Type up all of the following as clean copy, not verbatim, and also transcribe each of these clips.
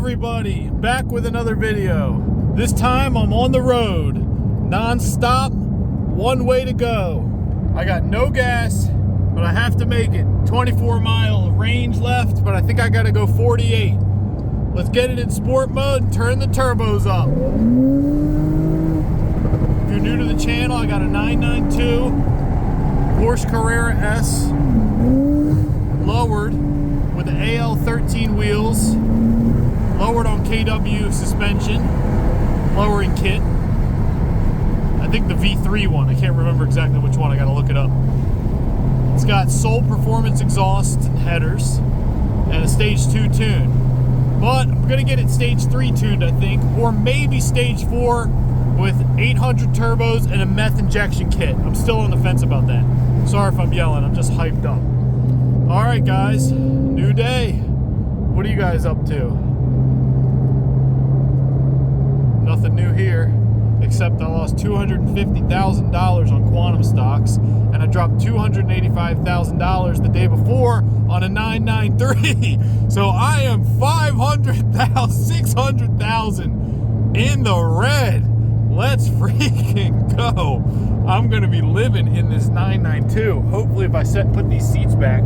everybody, back with another video. This time I'm on the road, non-stop, one way to go. I got no gas, but I have to make it. 24-mile range left, but I think I gotta go 48. Let's get it in sport mode and turn the turbos up. If you're new to the channel, I got a 992 Porsche Carrera S, lowered with the AL13 wheels, lowered on KW suspension, lowering kit. I think the V3 one, I can't remember exactly which one, I gotta look it up. It's got Soul Performance exhaust and headers and a stage 2 tune. But I'm gonna get it stage 3 tuned, I think, or maybe stage 4 with 800 turbos and a meth injection kit. I'm still on the fence about that. Sorry if I'm yelling, I'm just hyped up. All right, guys, new day. What are you guys up to? Nothing new here, except I lost $250,000 on quantum stocks, and I dropped $285,000 the day before on a 993. So I am 600,000 in the red. Let's freaking go. I'm gonna be living in this 992. Hopefully if I put these seats back,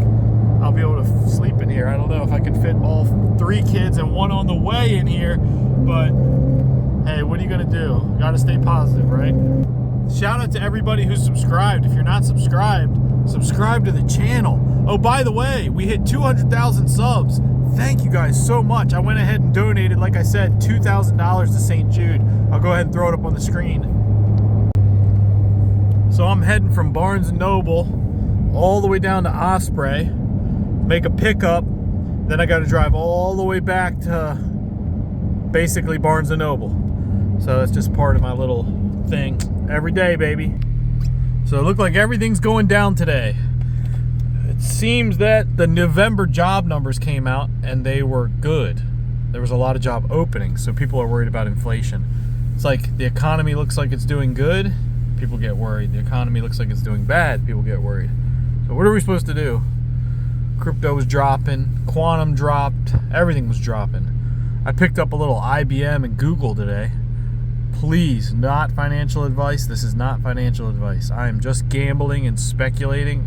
I'll be able to sleep in here. I don't know if I can fit all 3 kids and 1 on the way in here, but hey, what are you gonna do? Gotta stay positive, right? Shout out to everybody who's subscribed. If you're not subscribed, subscribe to the channel. Oh, by the way, we hit 200,000 subs. Thank you guys so much. I went ahead and donated, like I said, $2,000 to St. Jude. I'll go ahead and throw it up on the screen. So I'm heading from Barnes & Noble all the way down to Osprey, make a pickup, then I gotta drive all the way back to basically Barnes & Noble. So that's just part of my little thing. Every day, baby. So it looked like everything's going down today. It seems that the November job numbers came out and they were good. There was a lot of job openings, so people are worried about inflation. It's like the economy looks like it's doing good, people get worried. The economy looks like it's doing bad, people get worried. So what are we supposed to do? Crypto was dropping, quantum dropped, everything was dropping. I picked up a little IBM and Google today. Please, not financial advice. This is not financial advice. I am just gambling and speculating,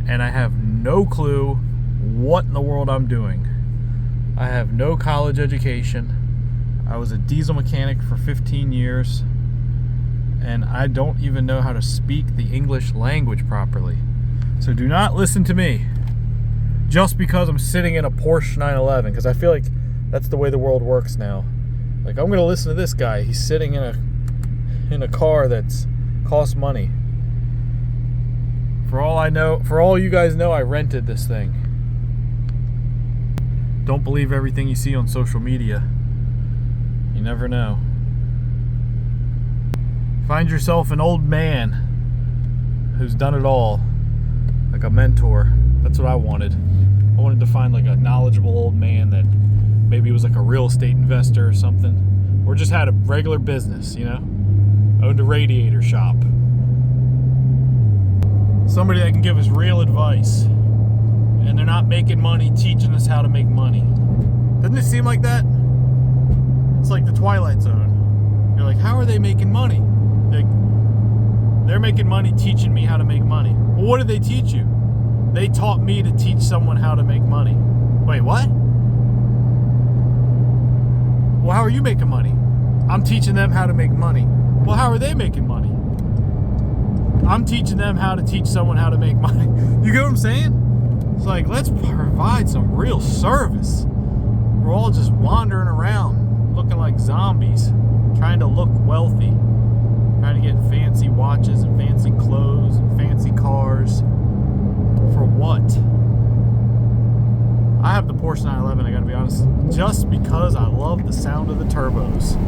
and I have no clue what in the world I'm doing. I have no college education. I was a diesel mechanic for 15 years, and I don't even know how to speak the English language properly. So do not listen to me just because I'm sitting in a Porsche 911, because I feel like that's the way the world works now. Like, I'm gonna listen to this guy. He's sitting in a car that's costs money. For all I know, for all you guys know, I rented this thing. Don't believe everything you see on social media. You never know. Find yourself an old man who's done it all, like a mentor. That's what I wanted. I wanted to find like a knowledgeable old man that maybe was like a real estate investor or something, or just had a regular business, you know, owned a radiator shop. Somebody that can give us real advice, and they're not making money teaching us how to make money. Doesn't it seem like that? It's like the Twilight Zone. You're like, how are they making money? They're making money teaching me how to make money. Well, what did they teach you? They taught me to teach someone how to make money. Wait, what? Well, how are you making money? I'm teaching them how to make money. Well, how are they making money? I'm teaching them how to teach someone how to make money. You get what I'm saying? It's like, let's provide some real service. We're all just wandering around looking like zombies, trying to look wealthy, trying to get fancy watches and fancy clothes and fancy cars. For what? I have the Porsche 911, I gotta be honest, just because I love the sound of the turbos.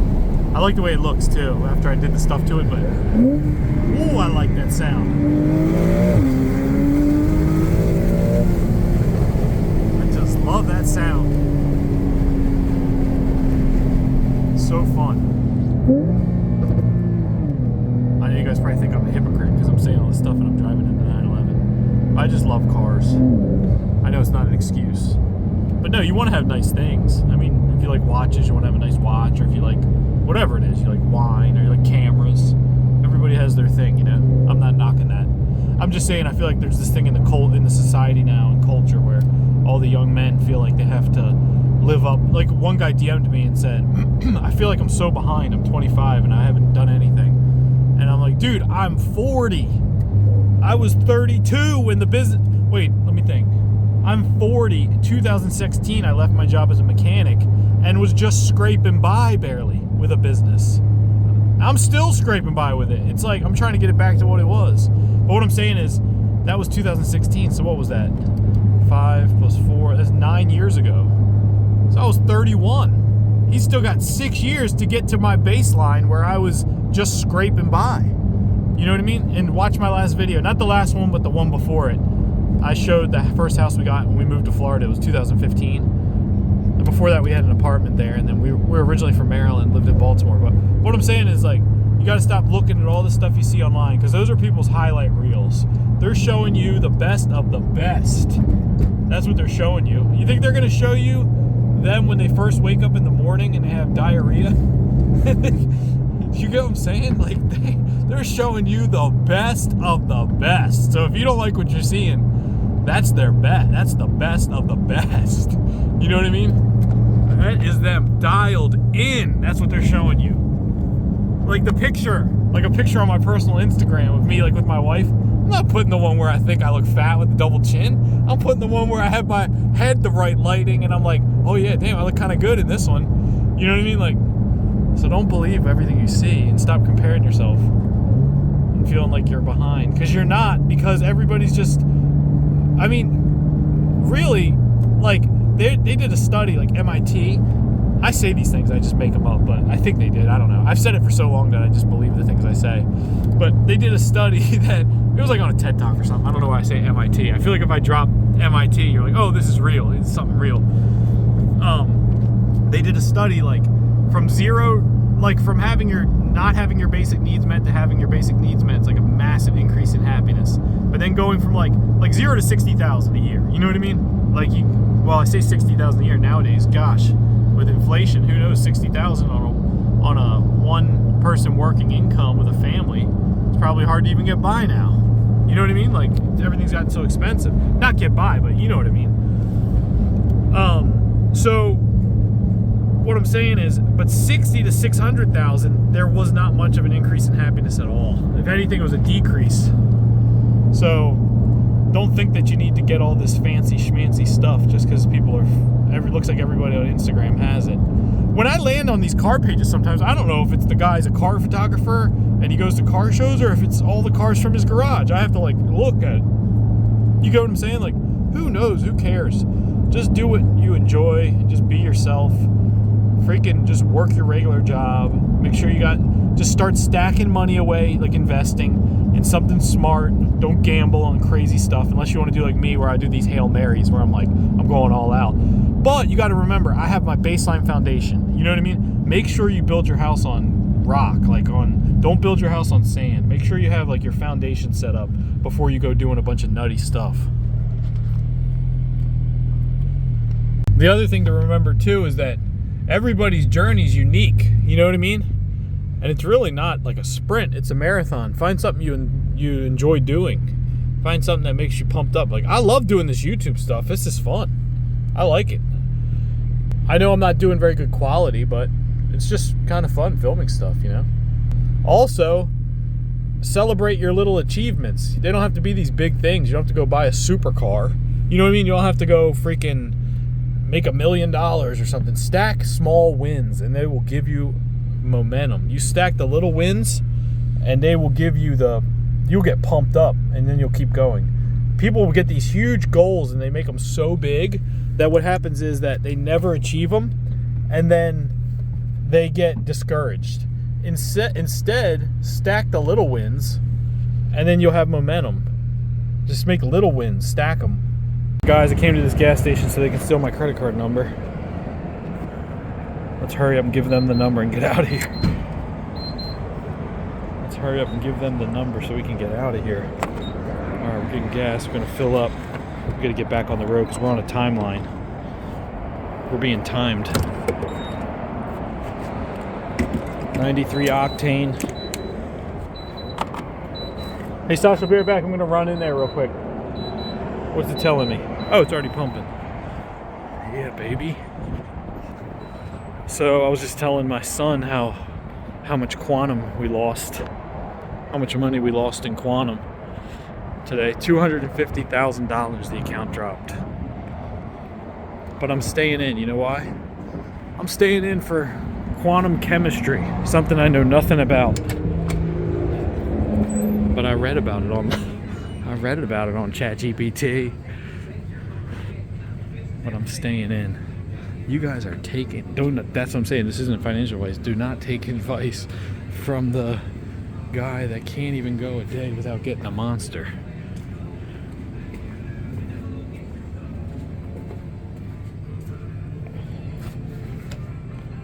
I like the way it looks too, after I did the stuff to it, but ooh, I like that sound. I just love that sound. It's so fun. I know you guys probably think I'm a hypocrite because I'm saying all this stuff and I'm driving in the 911. I just love cars. I know it's not an excuse. But no, you want to have nice things. I mean, If you like watches, you want to have a nice watch, or if you like whatever it is, you like wine, or you like cameras. Everybody has their thing, you know. I'm not knocking that. I'm just saying I feel like there's this thing in the society now and culture where all the young men feel like they have to live up. Like one guy DM'd me and said, I feel like I'm so behind. I'm 25 and I haven't done anything. And I'm like, dude, I'm 40. I was 32 when the business... Wait, let me think. I'm 40. In 2016, I left my job as a mechanic and was just scraping by barely with a business. I'm still scraping by with it. It's like I'm trying to get it back to what it was. But what I'm saying is, that was 2016. So what was that? 5 plus 4. That's 9 years ago. So I was 31. He's still got 6 years to get to my baseline where I was just scraping by. You know what I mean? And watch my last video. Not the last one, but the one before it. I showed the first house we got when we moved to Florida. It was 2015. And before that, we had an apartment there. And then we were originally from Maryland, lived in Baltimore. But what I'm saying is, like, you got to stop looking at all the stuff you see online, because those are people's highlight reels. They're showing you the best of the best. That's what they're showing you. You think they're going to show you them when they first wake up in the morning and they have diarrhea? You get what I'm saying? Like, they're showing you the best of the best. So if you don't like what you're seeing, that's their best. That's the best of the best. You know what I mean? That is them dialed in. That's what they're showing you. Like the picture, like a picture on my personal Instagram of me, like with my wife. I'm not putting the one where I think I look fat with the double chin. I'm putting the one where I have my head the right lighting and I'm like, oh yeah, damn, I look kind of good in this one. You know what I mean? Like, so don't believe everything you see and stop comparing yourself and feeling like you're behind. Because you're not, because everybody's just, I mean, really, like, they did a study, like MIT. I say these things, I just make them up, but I think they did. I don't know. I've said it for so long that I just believe the things I say. But they did a study that, it was like on a TED Talk or something. I don't know why I say MIT. I feel like if I drop MIT, you're like, oh, this is real. It's something real. They did a study, like, from zero, like from not having your basic needs met to having your basic needs met. It's like a massive increase in happiness. But then going from like 0 to 60,000 a year. You know what I mean? Like, well, I say 60,000 a year nowadays. Gosh, with inflation, who knows? 60,000 on a one person working income with a family. It's probably hard to even get by now. You know what I mean? Like, everything's gotten so expensive. Not get by, but you know what I mean. So what I'm saying is, but 60 to 600,000, there was not much of an increase in happiness at all. If anything, it was a decrease. So don't think that you need to get all this fancy schmancy stuff just because people looks like everybody on Instagram has it. When I land on these car pages sometimes, I don't know if it's the guy's a car photographer and he goes to car shows or if it's all the cars from his garage. I have to, like, look at it. You get what I'm saying? Like, who knows? Who cares? Just do what you enjoy and just be yourself. Freaking just work your regular job. Make sure just start stacking money away, like investing in something smart. Don't gamble on crazy stuff unless you want to do like me where I do these Hail Marys where I'm like, I'm going all out. But you got to remember, I have my baseline foundation. You know what I mean? Make sure you build your house on rock, don't build your house on sand. Make sure you have like your foundation set up before you go doing a bunch of nutty stuff. The other thing to remember too is that everybody's journey is unique. You know what I mean? And it's really not like a sprint. It's a marathon. Find something you enjoy doing. Find something that makes you pumped up. Like, I love doing this YouTube stuff. This is fun. I like it. I know I'm not doing very good quality, but it's just kind of fun filming stuff, you know? Also, celebrate your little achievements. They don't have to be these big things. You don't have to go buy a supercar. You know what I mean? You don't have to go freaking make $1 million or something. Stack small wins and they will give you momentum. You stack the little wins and they will give you you'll get pumped up and then you'll keep going. People will get these huge goals and they make them so big that what happens is that they never achieve them and then they get discouraged. Instead, stack the little wins and then you'll have momentum. Just make little wins, stack them. Guys, I came to this gas station so they can steal my credit card number. Let's hurry up and give them the number and get out of here. Let's hurry up and give them the number so we can get out of here. Alright, we're getting gas. We're going to fill up. We've got to get back on the road because we're on a timeline. We're being timed. 93 octane. Hey Sasha, I'll be right back. I'm gonna run in there real quick. What's it telling me? Oh, it's already pumping. Yeah, baby. So I was just telling my son how much quantum we lost. How much money we lost in quantum today. $250,000 the account dropped. But I'm staying in, you know why? I'm staying in for quantum chemistry, something I know nothing about. But I read about it on ChatGPT. But I'm staying in. You guys are that's what I'm saying. This isn't financial advice. Do not take advice from the guy that can't even go a day without getting a monster.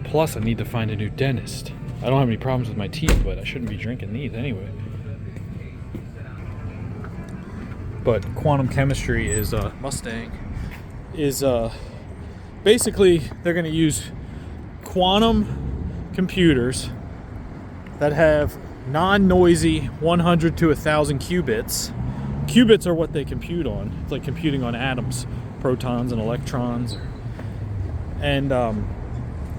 Plus, I need to find a new dentist. I don't have any problems with my teeth, but I shouldn't be drinking these anyway. But quantum chemistry is Mustang is basically they're going to use quantum computers that have non-noisy 100 to 1,000 qubits. Qubits are what they compute on. It's like computing on atoms, protons and electrons, and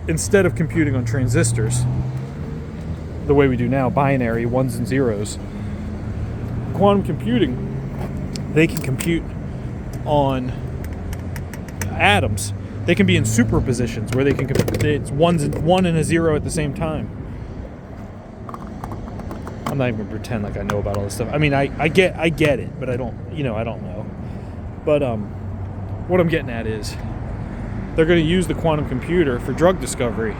instead of computing on transistors the way we do now, binary ones and zeros, quantum computing, they can compute on atoms. They can be in superpositions where they can it's one and a zero at the same time. I'm not even gonna pretend like I know about all this stuff. I mean, I get it, but I don't know. But what I'm getting at is they're going to use the quantum computer for drug discovery,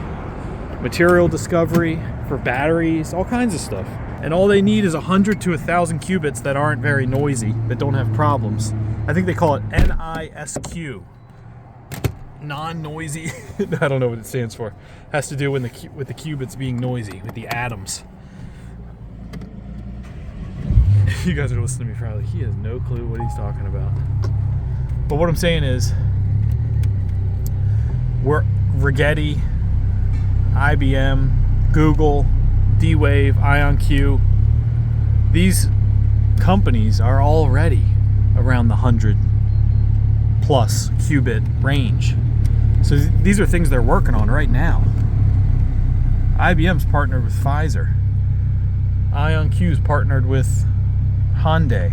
material discovery, for batteries, all kinds of stuff. And all they need is 100 to 1,000 qubits that aren't very noisy, that don't have problems. I think they call it NISQ. Non-noisy. I don't know what it stands for. Has to do with the qubits being noisy, with the atoms. You guys are listening to me probably. He has no clue what he's talking about. But what I'm saying is, we're Rigetti, IBM, Google, D-Wave, IonQ. These companies are already around the 100 plus qubit range. So these are things they're working on right now. IBM's partnered with Pfizer. IonQ's partnered with Hyundai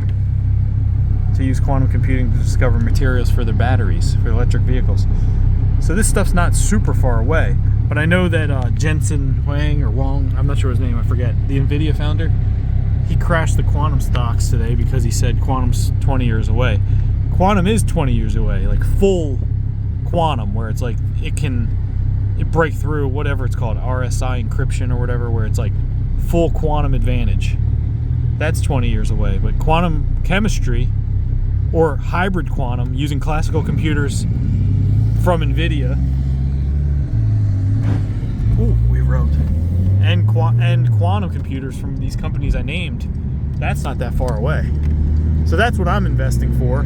to use quantum computing to discover materials for their batteries, for electric vehicles. So this stuff's not super far away. But I know that Jensen Huang or Wong, I'm not sure his name, I forget, the NVIDIA founder, he crashed the quantum stocks today because he said quantum's 20 years away. Quantum is 20 years away, like full quantum, where it's like it break through whatever it's called, RSI encryption or whatever, where it's like full quantum advantage. That's 20 years away. But quantum chemistry or hybrid quantum using classical computers from NVIDIA, we wrote, and quantum computers from these companies I named, that's not that far away. So that's what I'm investing for.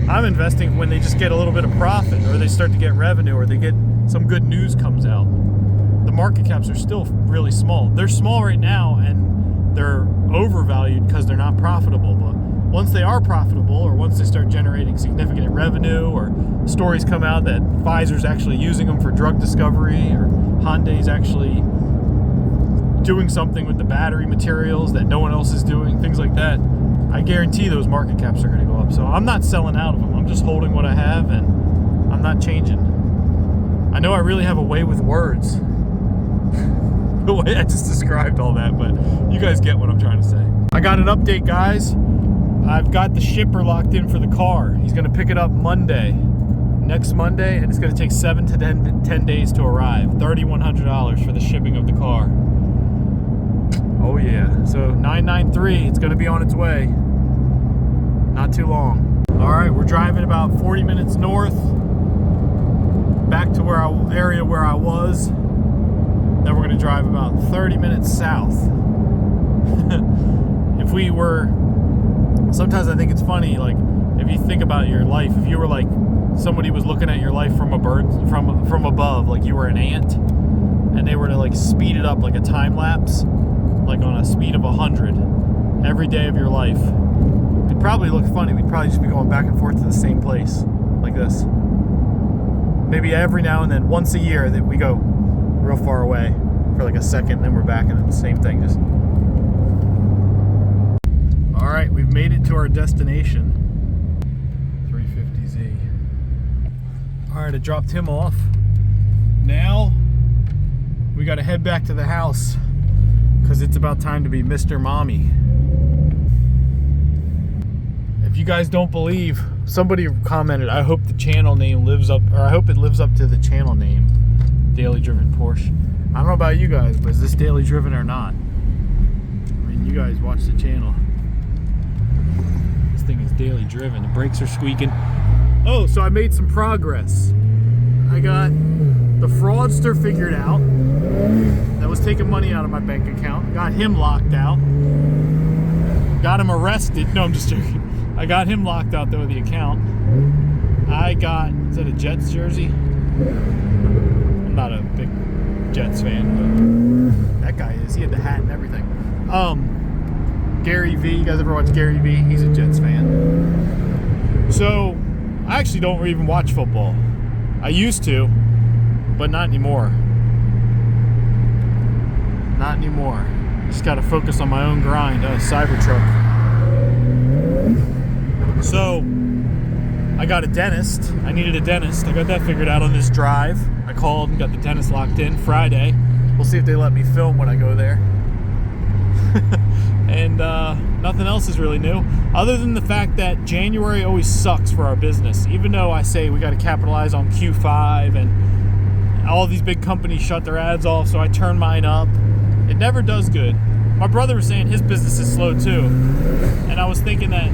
I'm investing when they just get a little bit of profit, or they start to get revenue, or they get some good news comes out. The market caps are still really small. They're small right now, and they're overvalued because they're not profitable. But once they are profitable, or once they start generating significant revenue, or stories come out that Pfizer's actually using them for drug discovery, or Hyundai's actually doing something with the battery materials that no one else is doing, things like that, I guarantee those market caps are going to go up. So I'm not selling out of them. I'm just holding what I have, and I'm not changing. I know I really have a way with words. The way I just described all that, but you guys get what I'm trying to say. I got an update, guys. I've got the shipper locked in for the car. He's going to pick it up next Monday, and it's going to take 7 to 10 days to arrive. $3,100 for the shipping of the car. Oh yeah, so 993, it's going to be on its way. Not too long. All right, we're driving about 40 minutes north, back to area where I was. Then we're going to drive about 30 minutes south. Sometimes I think it's funny, like, if if you think about your life, if you were like somebody was looking at your life from a bird, from above, like you were an ant, and they were to like speed it up like a time lapse, like on a speed of 100 every day of your life, it'd probably look funny. We'd probably just be going back and forth to the same place like this. Maybe every now and then, once a year, that we go real far away for like a second, then we're back and then the same thing. Just all right, we've made it to our destination. 350Z. All right, I dropped him off. Now we got to head back to the house because it's about time to be Mr. Mommy. If you guys don't believe, somebody commented, I hope the channel name lives up, or I hope it lives up to the channel name, Daily Driven Porsche. I don't know about you guys, but is this daily driven or not? I mean, you guys watch the channel. This thing is daily driven. The brakes are squeaking. Oh, so I made some progress. I got the fraudster figured out that was taking money out of my bank account. Got him locked out. Got him arrested. No, I'm just joking. I got him locked out though of the account. I got, is that a Jets jersey? I'm not a big Jets fan, but that guy is. He had the hat and everything. Gary V. You guys ever watch Gary V? He's a Jets fan. So I actually don't even watch football. I used to, but not anymore. Not anymore. Just got to focus on my own grind. Cybertruck. So I got a dentist. I needed a dentist. I got that figured out on this drive. I called and got the dentist locked in Friday. We'll see if they let me film when I go there. And nothing else is really new, other than the fact that January always sucks for our business. Even though I say we got to capitalize on Q5 and all these big companies shut their ads off, so I turn mine up. It never does good. My brother was saying his business is slow too, and I was thinking that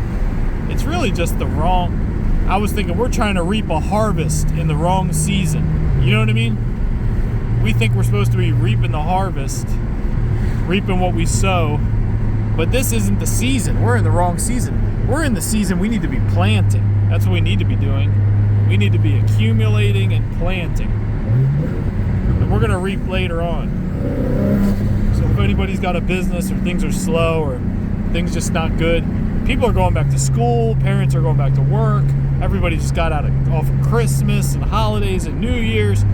it's really just the wrong. I was thinking we're trying to reap a harvest in the wrong season. You know what I mean? We think we're supposed to be reaping the harvest, reaping what we sow, but this isn't the season. We're in the wrong season. We're in the season we need to be planting. That's what we need to be doing. We need to be accumulating and planting. And we're going to reap later on. So if anybody's got a business or things are slow or things just not good, people are going back to school, parents are going back to work, everybody just got off of Christmas and holidays and New Year's.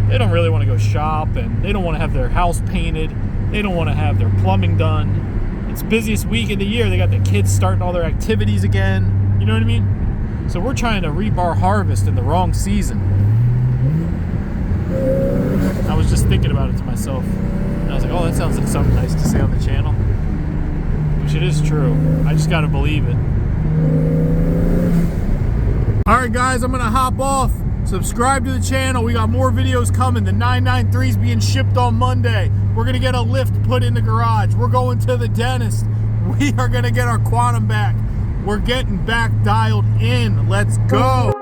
They don't really want to go shop, and they don't want to have their house painted. They don't want to have their plumbing done. It's busiest week of the year. They got the kids starting all their activities again. You know what I mean? So we're trying to reap our harvest in the wrong season. I was just thinking about it to myself. And I was like, oh, that sounds like something nice to say on the channel. Which it is true. I just got to believe it. Alright guys, I'm going to hop off. Subscribe to the channel. We got more videos coming. The 993's being shipped on Monday. We're going to get a lift put in the garage. We're going to the dentist. We are going to get our quantum back. We're getting back dialed in. Let's go.